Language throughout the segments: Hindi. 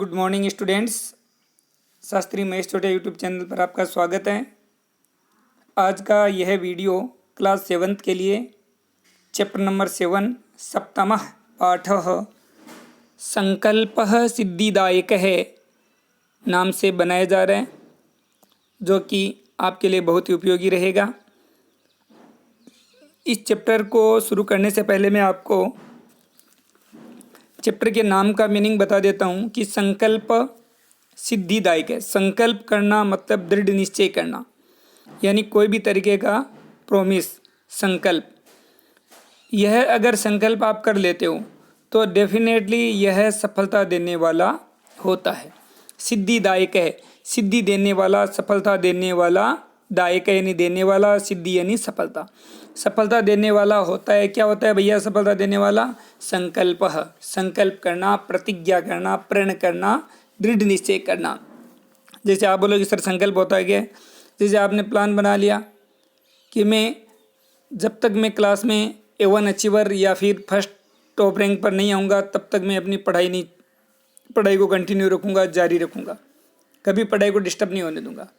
Good morning students. Shastri Mahesh छोटे यूट्यूब चैनल पर आपका स्वागत है। आज का यह वीडियो क्लास 7th के लिए चैप्टर नंबर 7 सप्तमः पाठः संकल्पः सिद्धिदायकः नाम से बनाया जा रहा है, जो कि आपके लिए बहुत ही उपयोगी रहेगा। इस चैप्टर को शुरू करने से पहले मैं आपको चैप्टर के नाम का मीनिंग बता देता हूँ कि संकल्प सिद्धिदायक है। संकल्प करना मतलब दृढ़ निश्चय करना, यानी कोई भी तरीके का प्रॉमिस, संकल्प। यह अगर संकल्प आप कर लेते हो तो डेफिनेटली यह सफलता देने वाला होता है। सिद्धिदायक है, सिद्धि देने वाला, सफलता देने वाला। दायक यानी देने वाला, सिद्धि यानी सफलता। सफलता देने वाला होता है। क्या होता है भैया सफलता देने वाला? संकल्प। संकल्प करना, प्रतिज्ञा करना, प्रण करना, दृढ़ निश्चय करना। जैसे आप बोलोगे सर संकल्प होता है क्या? जैसे आपने प्लान बना लिया कि मैं जब तक मैं क्लास में A1 अचीवर या फिर फर्स्ट टॉप रैंक पर नहीं आऊँगा तब तक मैं अपनी पढ़ाई को कंटिन्यू रखूँगा, जारी रखूँगा, कभी पढ़ाई को डिस्टर्ब नहीं होने दूँगा।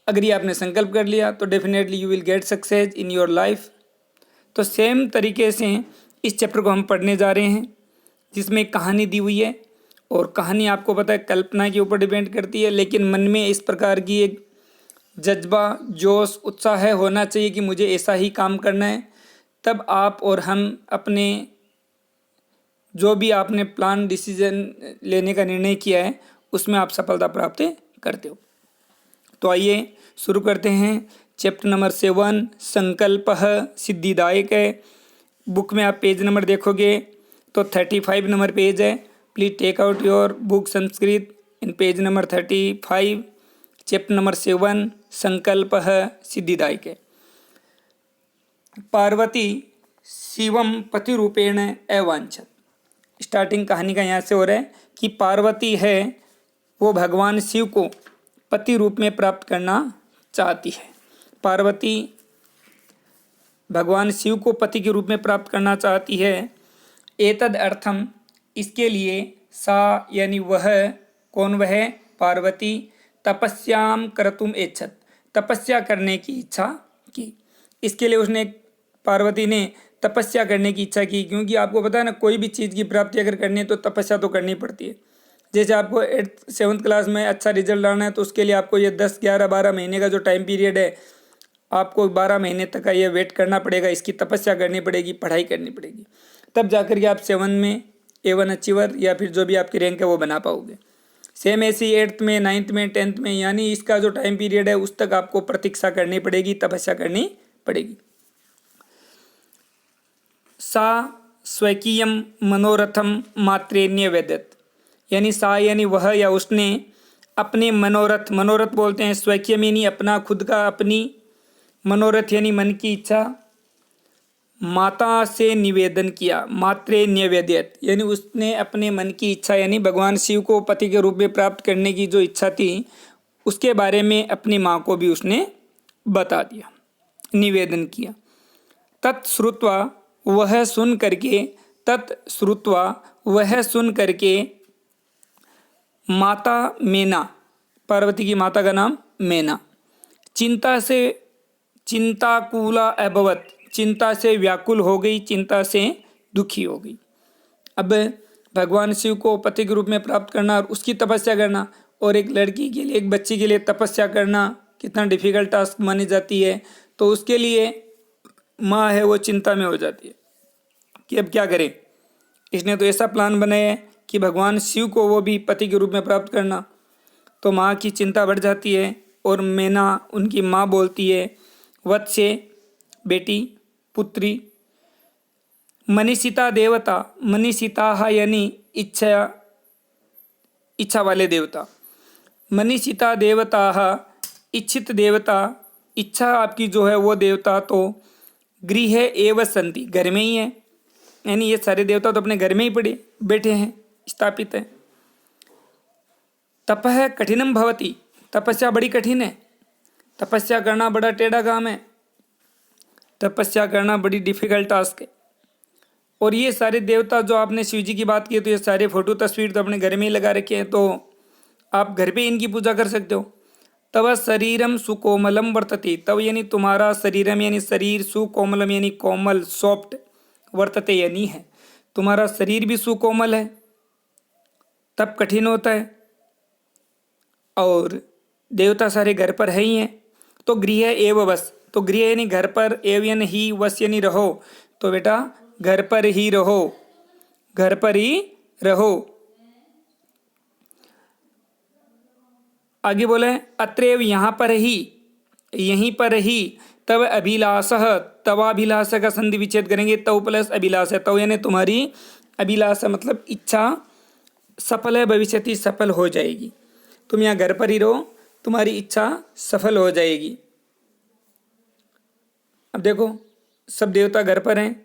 अगर ये आपने संकल्प कर लिया तो definitely you will get success in your life. तो सेम तरीके से इस चैप्टर को हम पढ़ने जा रहे हैं, जिसमें एक कहानी दी हुई है। और कहानी आपको पता है कल्पना के ऊपर डिपेंड करती है, लेकिन मन में इस प्रकार की एक जज्बा, जोश, उत्साह होना चाहिए कि मुझे ऐसा ही काम करना है। तब आप और हम अपने जो भी आपने प्लान, डिसीजन लेने का निर्णय किया है उसमें आप सफलता प्राप्त करते हो। तो आइए शुरू करते हैं। चैप्टर नंबर 7 संकल्पः सिद्धिदायक है। बुक में आप पेज नंबर देखोगे तो 35 नंबर पेज है। Please take out your book Sanskrit in page number 35। Chapter number 7 संकल्पः सिद्धिदायक है। पार्वती शिवम पति रूपेण अवांछत। स्टार्टिंग कहानी का यहाँ से हो रहा है कि पार्वती है वो भगवान शिव को पति रूप में प्राप्त करना चाहती है। पार्वती भगवान शिव को पति के रूप में प्राप्त करना चाहती है। एतद अर्थम, इसके लिए, सा यानी वह, कौन वह? पार्वती तपस्याम कर्तुम इच्छत, तपस्या करने की इच्छा की। इसके लिए उसने, पार्वती ने तपस्या करने की इच्छा की, क्योंकि आपको पता है ना, कोई भी चीज़ की प्राप्ति अगर करनी है तो तपस्या तो करनी पड़ती है। जैसे आपको 7th क्लास में अच्छा रिजल्ट लाना है तो उसके लिए आपको ये 10, 11, 12 महीने का जो टाइम पीरियड है, आपको 12 महीने तक का ये वेट करना पड़ेगा, इसकी तपस्या करनी पड़ेगी, पढ़ाई करनी पड़ेगी, तब जाकर के आप 7 में A1 अचीवर या फिर जो भी आपकी रैंक है वो बना पाओगे। सेम ऐसी 8th में, 9th में, 10th में, यानी इसका जो टाइम पीरियड है उस तक आपको प्रतीक्षा करनी पड़ेगी, तपस्या करनी पड़ेगी। सा स्वकीयम मनोरथम मात्रेण्य वेदत, यानी सा यानी वह या उसने अपने मनोरथ, मनोरथ बोलते हैं स्वकीयम यानी अपना, खुद का, अपनी, मनोरथ यानी मन की इच्छा, माता से निवेदन किया। मात्रे निवेद्यत यानी उसने अपने मन की इच्छा, यानी भगवान शिव को पति के रूप में प्राप्त करने की जो इच्छा थी उसके बारे में अपनी माँ को भी उसने बता दिया, निवेदन किया। तत्श्रुत्वा, वह सुन करके, तत्श्रुत्वा वह सुन करके, माता मेना, पार्वती की माता का नाम मेना, चिंता से, चिंताकुला अभवत, चिंता से व्याकुल हो गई, चिंता से दुखी हो गई। अब भगवान शिव को पति के रूप में प्राप्त करना और उसकी तपस्या करना, और एक लड़की के लिए, एक बच्ची के लिए तपस्या करना कितना डिफिकल्ट टास्क मानी जाती है। तो उसके लिए माँ है वो चिंता में हो जाती है कि अब क्या करें। इसने तो ऐसा प्लान बनाया है कि भगवान शिव को वो भी पति के रूप में प्राप्त करना। तो माँ की चिंता बढ़ जाती है और मैना, उनकी माँ, बोलती है वत्से, बेटी, पुत्री, मनीषिता देवता, मनीषिता यानी इच्छा, इच्छा वाले देवता, मनीषिता देवता, इच्छित देवता, इच्छा आपकी जो है वो देवता तो गृह एव संति, घर में ही है, यानी ये सारे देवता तो अपने घर में ही बैठे हैं, स्थापित है। तपः कठिनम भवति, तपस्या बड़ी कठिन है, तपस्या करना बड़ा टेढ़ा काम है, तपस्या करना बड़ी डिफिकल्ट टास्क है। और ये सारे देवता जो आपने शिव जी की बात की, तो ये सारे फोटो तस्वीर तो अपने घर में ही लगा रखे हैं, तो आप घर पे इनकी पूजा कर सकते हो। तव शरीरम सुकोमलम वर्तते, तव यानी तुम्हारा शरीरम यानी शरीर, सुकोमलम यानी कोमल सॉफ्ट, वर्तते यानी है, तुम्हारा शरीर भी सुकोमल है, तब कठिन होता है, और देवता सारे घर पर है ही हैं। तो गृह एव वस, तो गृह यानी घर पर, एव यानी ही, वस यानी रहो, तो बेटा घर पर ही रहो, घर पर ही रहो। आगे बोले अत्रैव यहाँ पर ही, यहीं पर ही, तव अभिलाषः, तवाभिलाष का संधि विच्छेद करेंगे, तव प्लस अभिलाष है, तव यानी तुम्हारी, अभिलाषा मतलब इच्छा, सफल है भविष्यति, सफल हो जाएगी। तुम यहाँ घर पर ही रहो, तुम्हारी इच्छा सफल हो जाएगी। अब देखो सब देवता घर पर हैं,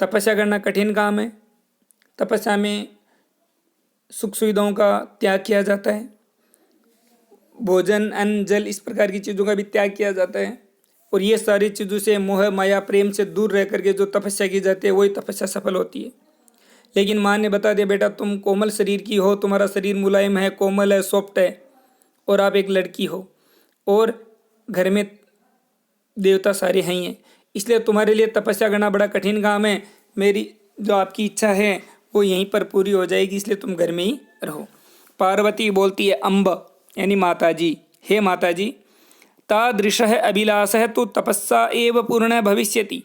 तपस्या करना कठिन काम है, तपस्या में सुख सुविधाओं का त्याग किया जाता है, भोजन अन्न जल इस प्रकार की चीज़ों का भी त्याग किया जाता है, और ये सारी चीज़ों से मोह माया प्रेम से दूर रह करके जो तपस्या की जाती है वही तपस्या सफल होती है। लेकिन माँ ने बता दिया बेटा तुम कोमल शरीर की हो, तुम्हारा शरीर मुलायम है, कोमल है, सॉफ्ट है, और आप एक लड़की हो, और घर में देवता सारे हैं ही हैं, इसलिए तुम्हारे लिए तपस्या करना बड़ा कठिन काम है। मेरी जो आपकी इच्छा है वो यहीं पर पूरी हो जाएगी, इसलिए तुम घर में ही रहो। पार्वती बोलती है अम्ब यानी माता जी, हे माता जी, तादृश अभिलाष है तो तपस्या एव पूर्ण भविष्यति।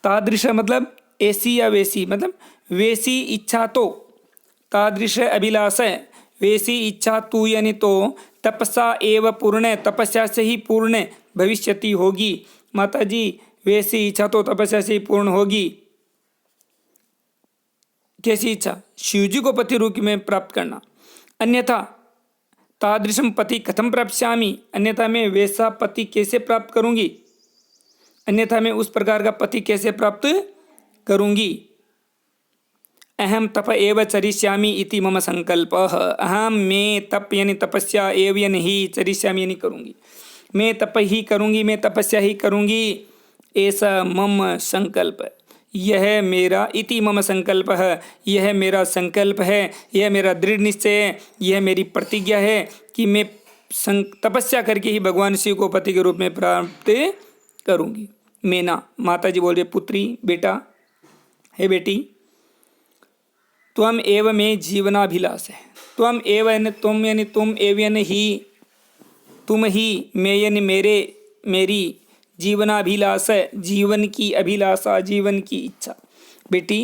तादृश मतलब ऐसी या वैसी, मतलब वैसी इच्छा तो, तादृश अभिलाष है वैसी इच्छा तू यानी तो तपस्या एव पूर्ण, तपस्या से ही पूर्ण भविष्यति होगी। माता जी वैसी इच्छा तो तपस्या से ही पूर्ण होगी। कैसी इच्छा? शिव जी को पति रूप में प्राप्त करना। अन्यथा तादृशम पति कथम प्राप्स्यामि, अन्यथा मैं वैसा पति कैसे प्राप्त करूंगी, अन्यथा मैं उस प्रकार का पति कैसे प्राप्त करूंगी। अहम तप एव चरिष्यामि इति मम संकल्पः, अहम मैं तप यानी तपस्या, एव यानी ही, चरिष्यामि यानी करूंगी, मैं तप ही करूंगी, मैं तपस्या ही करूंगी, ऐसा मम संकल्प, यह मेरा, इति मम संकल्प है, यह मेरा संकल्प है, यह मेरा दृढ़ निश्चय है, यह मेरी प्रतिज्ञा है कि मैं तपस्या करके ही भगवान शिव को पति के रूप में प्राप्त करूंगी। मैना माता जी बोल रही पुत्री, बेटा, हे बेटी, त्वम एव में जीवनाभिलाष है। त्वम एव यानी तुम, यानी तुम, एव यानी ही, तुम ही, मैं यानी मेरे, मेरी, जीवनाभिलाष है, जीवन की अभिलाषा, जीवन की इच्छा। बेटी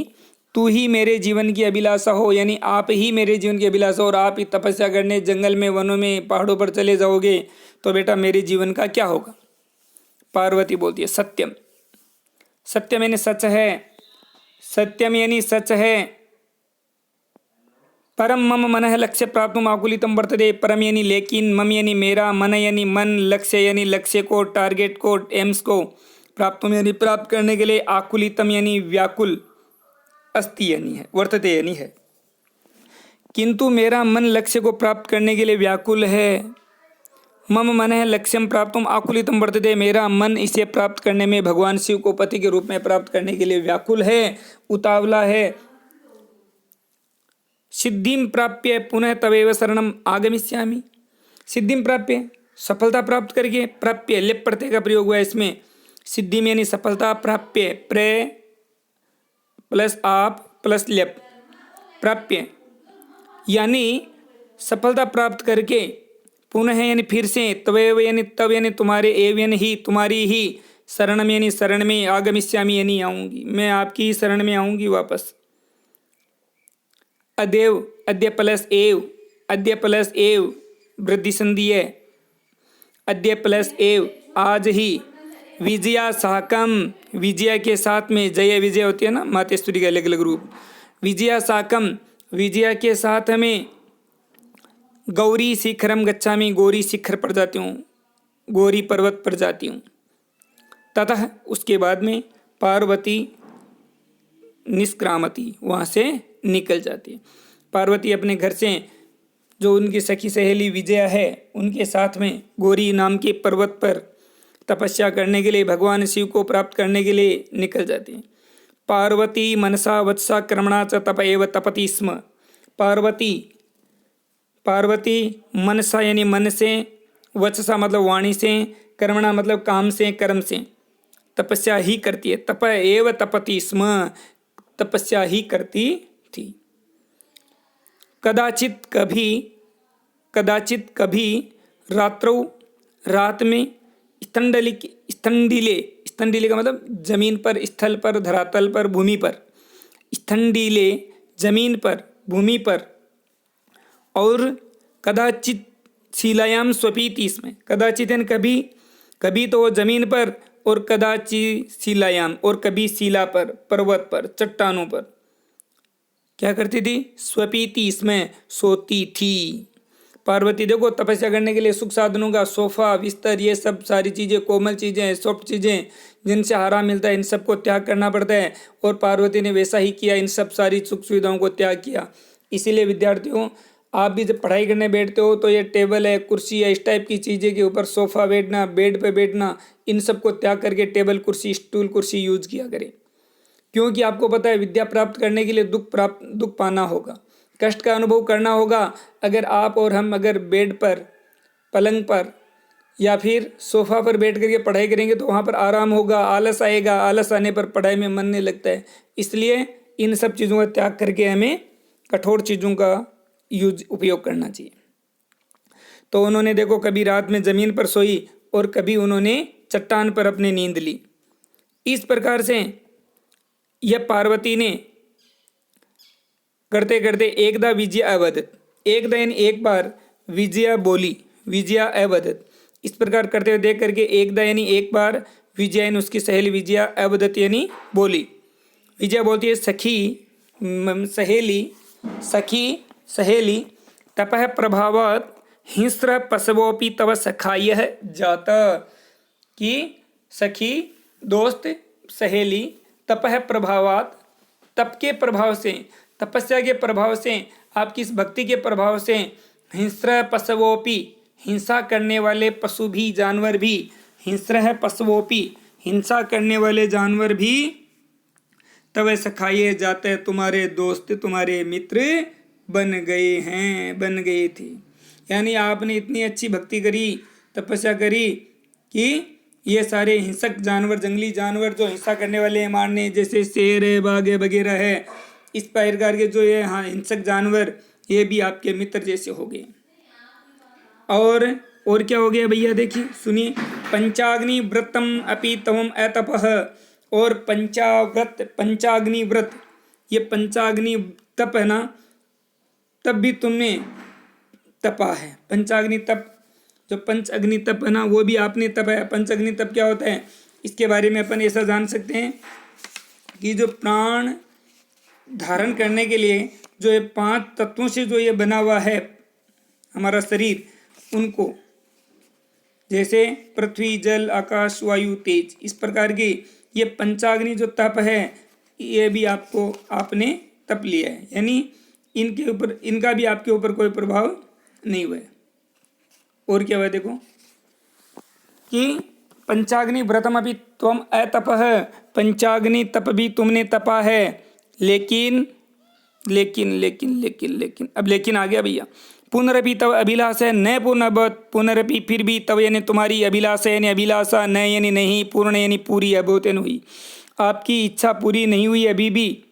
तू ही मेरे जीवन की अभिलाषा हो, यानी आप ही मेरे जीवन की अभिलाषा हो, और आप ही तपस्या करने जंगल में, वनों में, पहाड़ों पर चले जाओगे तो बेटा मेरे जीवन का क्या होगा। पार्वती बोलती है सत्यम, सत्यम यानी सच है, सत्यम यानी सच है। परम मम मन है लक्ष्य प्राप्त आकुलितम वर्तते, परम यानी लेकिन, मम यानी मेरा, मन यानी मन, लक्ष्य यानी लक्ष्य को, टारगेट को, एम्स को, प्राप्त यानी प्राप्त करने के लिए, आकुलितम यानी व्याकुल, अस्ति यानी है, वर्तते यानी है। किंतु मेरा मन लक्ष्य को प्राप्त करने के लिए व्याकुल है। मम मन है लक्ष्यम प्राप्तुम आकुलितम वर्तते, मेरा मन इसे प्राप्त करने में, भगवान शिव को पति के रूप में प्राप्त करने के लिए व्याकुल है, उतावला है। सिद्धिम प्राप्य पुनः तवेव शरणम आगमिष्यामि, सिद्धिम प्राप्य सफलता प्राप्त करके, प्राप्य लेप प्रत्यय का प्रयोग हुआ है इसमें, सिद्धि में यानी सफलता, प्राप्य प्रे प्लस आप प्लस लेप, प्राप्य यानी सफलता प्राप्त करके, पुनः यानी फिर से, तवेव यानी तब यानी तुम्हारे, एव यानी ही, तुम्हारी ही, शरणम यानी शरण में, आगमिष्यामि यानी आऊँगी, मैं आपकी शरण में आऊँगी वापस। अदेव अद्य प्लस एव, अद्य प्लस एव वृद्धि संधि है, अद्य प्लस एव आज ही, विजया साकम विजया के साथ में, जय विजय होती है ना मातेश्वरी का अलग अलग रूप, विजया साकम विजया के साथ में, गौरी शिखरम गच्छामि गौरी शिखर पर जाती हूँ, गौरी पर्वत पर जाती हूँ। ततः उसके बाद में पार्वती निष्क्रामती वहाँ से निकल जाती है। पार्वती अपने घर से जो उनकी सखी सहेली विजया है उनके साथ में गौरी नाम के पर्वत पर तपस्या करने के लिए, भगवान शिव को प्राप्त करने के लिए निकल जाती है। पार्वती मनसा वत्सा कर्मणा च तप एव तपति स्म। पार्वती पार्वती मनसा यानी मन से, वचसा मतलब वाणी से, कर्मणा मतलब काम से, कर्म से तपस्या ही करती है। तप एव तपति स्म, तपस्या ही करती थी। कदाचित कभी रात्रौ रात में स्तंडिले का मतलब जमीन पर, स्थल पर, धरातल पर, भूमि पर। स्तंडिले जमीन पर, भूमि पर। और कदाचित शिलायाम स्वपीति, इसमें कदाचित कभी, कभी तो जमीन पर, और कदाचित शिलायाम और कभी शिला पर, पर्वत पर, चट्टानों पर क्या करती थी? स्वपीति, इसमें सोती थी। पार्वती देखो तपस्या करने के लिए सुख साधनों का सोफा, बिस्तर, ये सब सारी चीज़ें, कोमल चीज़ें, सॉफ्ट चीज़ें जिनसे आराम मिलता है, इन सबको त्याग करना पड़ता है। और पार्वती ने वैसा ही किया, इन सब सारी सुख सुविधाओं को त्याग किया। इसीलिए विद्यार्थियों, आप भी जब पढ़ाई करने बैठते हो तो ये टेबल है, कुर्सी है, इस टाइप की चीज़ें के ऊपर सोफ़ा बैठना, बेड पे बैठना, इन सब को त्याग करके टेबल कुर्सी, स्टूल कुर्सी यूज किया करें। क्योंकि आपको पता है विद्या प्राप्त करने के लिए दुख पाना होगा, कष्ट का अनुभव करना होगा। अगर आप और हम अगर बेड पर, पलंग पर या फिर सोफ़ा पर बैठ करके पढ़ाई करेंगे तो वहाँ पर आराम होगा, आलस आएगा, आलस आने पर पढ़ाई में मन नहीं लगता है। इसलिए इन सब चीज़ों का त्याग करके हमें कठोर चीज़ों का उपयोग करना चाहिए। तो उन्होंने देखो कभी रात में ज़मीन पर सोई और कभी उन्होंने चट्टान पर अपनी नींद ली। इस प्रकार से यह पार्वती ने करते करते एकदा विजया अवदत, एकदा यानी एक बार, विजया बोली, विजया अवदत। इस प्रकार करते हुए देख करके एकदा यानी एक बार, विजया यानी उसकी सहेली विजया, अवदत यानी बोली। विजया बोलती है सखी, सहेली तपः प्रभावात् हिंस्र पशवोपि तव सखाय जाता। कि सखी, दोस्त, सहेली, तपः प्रभावात्, तप के प्रभाव से, तपस्या के प्रभाव से, आपकी इस भक्ति के प्रभाव से, हिंस्र पशवोपि, हिंसा करने वाले पशु भी, जानवर भी, हिंस्र पशवोपि, हिंसा करने वाले जानवर भी, तब सखाए जाते, तुम्हारे दोस्त, तुम्हारे मित्र बन गए थे। यानी आपने इतनी अच्छी भक्ति करी, तपस्या करी कि ये सारे हिंसक जानवर, जंगली जानवर जो हिंसा करने वाले हैं, मारने, जैसे शेर है, बाघ है वगैरह है, इस प्रकार के जो ये हिंसक जानवर, ये भी आपके मित्र जैसे हो गए। और क्या हो गया भैया, देखिए सुनिए। पंचाग्नि व्रतम अपि तवम अतपः, और पंचाग्नि व्रत, ये पंचाग्नि तप है ना, तब भी तुमने तपा है। पंचाग्नि तप, जो पंच अग्नि तप है ना, वो भी आपने तपाया। पंच अग्नि तप क्या होता है, इसके बारे में अपन ऐसा जान सकते हैं कि जो प्राण धारण करने के लिए जो ये 5 तत्वों से जो ये बना हुआ है हमारा शरीर, उनको जैसे पृथ्वी, जल, आकाश, वायु, तेज, इस प्रकार की ये पंचाग्नि जो तप है, ये भी आपने तप लिया है। यानी इनके ऊपर, इनका भी आपके ऊपर कोई प्रभाव नहीं हुआ है। और क्या हुआ देखो कि पंचाग्नि व्रतम अभी त्वम अतपः, पंचाग्नि तप भी तुमने तपा है, लेकिन अब लेकिन आ गया भैया। पुनरपि तव अभिलाषा न पूर्णवत, पुनरपि फिर भी, तव यानी तुम्हारी, अभिलाषा यानी अभिलाषा, न यानी नहीं, पूर्ण यानी पूरी, अभूत यानी हुई, आपकी इच्छा पूरी नहीं हुई अभी भी।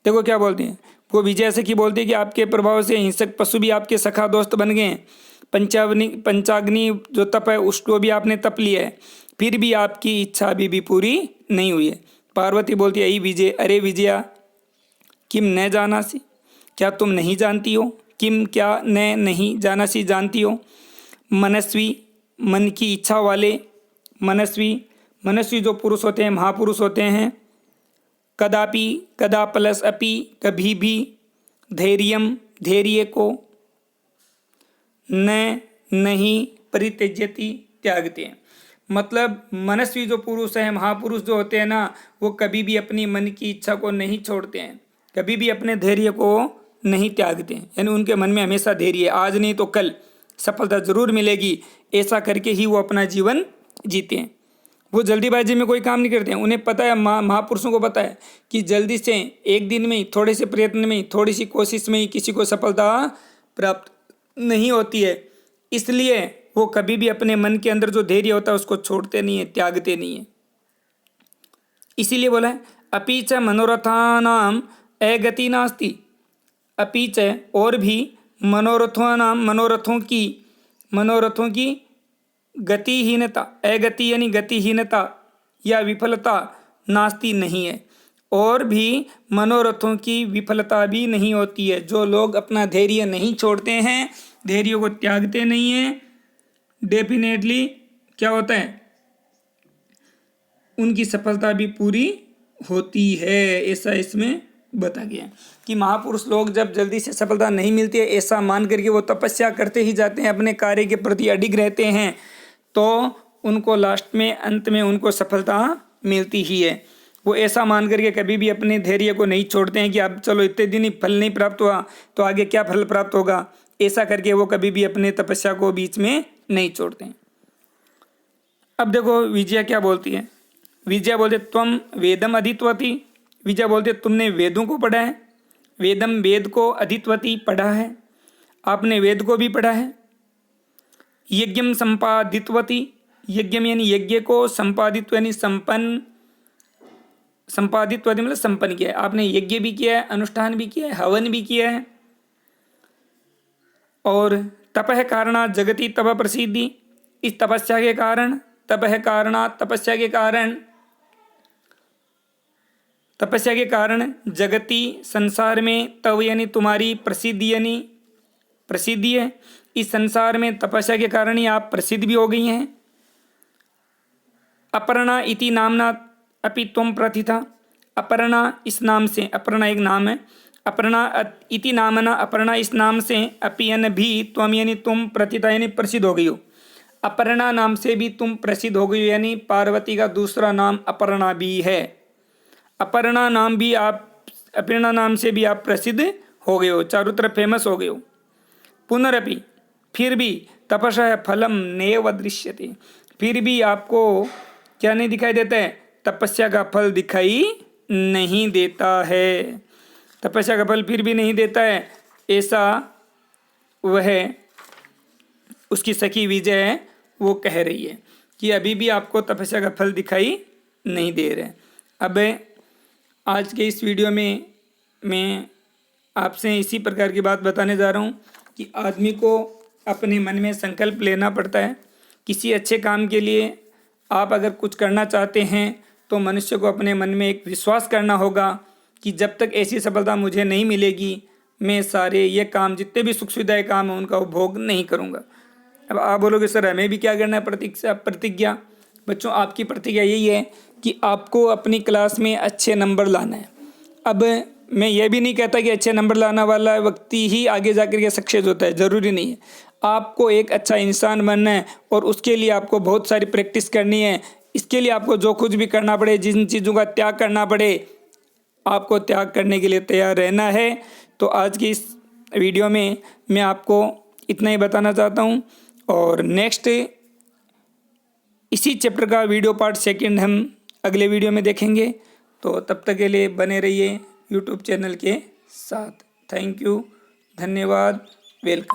देखो क्या बोलते हैं वो, विजय सखी बोलते हैं कि आपके प्रभाव से हिंसक पशु भी आपके सखा दोस्त बन गए हैं। पंचाग्नि जो तप है उसको भी आपने तप लिया है, फिर भी आपकी इच्छा अभी भी पूरी नहीं हुई है। पार्वती बोलती है, विजय, अरे विजया, किम न जानासी, क्या तुम नहीं जानती हो, किम क्या न नहीं जानासी, जानती हो, मनस्वी, मन की इच्छा वाले, मनस्वी जो पुरुष होते हैं, महापुरुष होते हैं, कदापि, कदा प्लस अपि, कभी भी, धैर्यम, धैर्य को, न नहीं, परित्यज्यति, त्यागते हैं। मतलब मनस्वी जो पुरुष है, महापुरुष जो होते हैं ना, वो कभी भी अपनी मन की इच्छा को नहीं छोड़ते हैं, कभी भी अपने धैर्य को नहीं त्यागते हैं। यानी उनके मन में हमेशा धैर्य है, आज नहीं तो कल सफलता जरूर मिलेगी, ऐसा करके ही वो अपना जीवन जीते हैं। वो जल्दीबाजी में कोई काम नहीं करते हैं। उन्हें पता है, महापुरुषों को पता है कि जल्दी से एक दिन में ही, थोड़े से प्रयत्न में ही, थोड़ी सी कोशिश में ही किसी को सफलता प्राप्त नहीं होती है। इसलिए वो कभी भी अपने मन के अंदर जो धैर्य होता है उसको छोड़ते नहीं है, त्यागते नहीं है। इसीलिए बोला है अपि च मनोरथानाम अगति नास्ति। अपि च और भी मनोरथों की गतिहीनता, अगति यानी गतिहीनता या विफलता, नास्ति नहीं है। और भी मनोरथों की विफलता भी नहीं होती है। जो लोग अपना धैर्य नहीं छोड़ते हैं, धैर्य को त्यागते नहीं हैं, डेफिनेटली क्या होता है, उनकी सफलता भी पूरी होती है। ऐसा इसमें बता गया कि महापुरुष लोग जब जल्दी से सफलता नहीं मिलती है ऐसा मान करके वो तपस्या करते ही जाते हैं, अपने कार्य के प्रति अडिग रहते हैं, तो उनको लास्ट में, अंत में उनको सफलता मिलती ही है। वो ऐसा मान करके कभी भी अपने धैर्य को नहीं छोड़ते हैं कि अब चलो इतने दिन ही फल नहीं प्राप्त हुआ तो आगे क्या फल प्राप्त होगा। ऐसा करके वो कभी भी अपने तपस्या को बीच में नहीं छोड़ते हैं। अब देखो विजया क्या बोलती है। विजया बोलते त्वम वेदम अधीतवती। विजया बोलते तुमने वेदों को पढ़ा है। वेदम वेद को, अधीतवती पढ़ा है, आपने वेद को भी पढ़ा है। यज्ञम संपादितवती। यज्ञम यानी यज्ञ को, संपादित यानी संपन्न, संपादितवती मतलब संपन्न किया है। आपने यज्ञ भी किया है, अनुष्ठान भी किया है, हवन भी किया है। और तपः कारणात् जगति तप प्रसिद्धि। इस तपस्या के कारण, तपः कारणात् तपस्या के कारण, तपस्या के कारण जगति संसार में, तव यानी तुम्हारी, प्रसिद्धि यानी प्रसिद्धि है। इस संसार में तपस्या के कारण ही आप प्रसिद्ध भी हो गई हैं। अपर्णा इति नामना अपि त्वं प्रथिता। अपर्णा इस नाम से, अपर्णा एक नाम है, अपर्णा इति नामना, अपर्णा इस नाम से, अपि यानी भी, त्वम यानी तुम, प्रथिता यानी प्रसिद्ध हो गई हो। अपर्णा नाम से भी तुम प्रसिद्ध हो गई हो, यानी पार्वती का दूसरा नाम अपर्णा भी है। अपर्णा नाम भी आप, अपर्णा नाम से भी आप प्रसिद्ध हो गए हो, चारों तरफ फेमस हो गए हो। पुनरपि फिर भी, तपस्या फलम नैव दृश्यते। फिर भी आपको क्या नहीं दिखाई देता है, तपस्या का फल दिखाई नहीं देता है। तपस्या का फल फिर भी नहीं देता है, ऐसा वह उसकी सखी विजय वो कह रही है कि अभी भी आपको तपस्या का फल दिखाई नहीं दे रहे। अब आज के इस वीडियो में मैं आपसे इसी प्रकार की बात बताने जा रहा हूँ कि आदमी को अपने मन में संकल्प लेना पड़ता है। किसी अच्छे काम के लिए आप अगर कुछ करना चाहते हैं तो मनुष्य को अपने मन में एक विश्वास करना होगा कि जब तक ऐसी सफलता मुझे नहीं मिलेगी मैं सारे ये काम, जितने भी सुख सुविधाएँ काम हैं, उनका उपभोग नहीं करूँगा। अब आप बोलोगे सर हमें भी क्या करना है, प्रतिज्ञा। बच्चों आपकी प्रतिज्ञा यही है कि आपको अपनी क्लास में अच्छे नंबर लाना है। अब मैं ये भी नहीं कहता कि अच्छे नंबर लाने वाला व्यक्ति ही आगे जाकर के सक्सेस होता है, ज़रूरी नहीं है। आपको एक अच्छा इंसान बनना है और उसके लिए आपको बहुत सारी प्रैक्टिस करनी है। इसके लिए आपको जो कुछ भी करना पड़े, जिन चीज़ों का त्याग करना पड़े, आपको त्याग करने के लिए तैयार रहना है। तो आज की इस वीडियो में मैं आपको इतना ही बताना चाहता हूँ और नेक्स्ट इसी चैप्टर का वीडियो पार्ट सेकंड हम अगले वीडियो में देखेंगे। तो तब तक के लिए बने रहिए यूट्यूब चैनल के साथ। थैंक यू, धन्यवाद, वेलकम।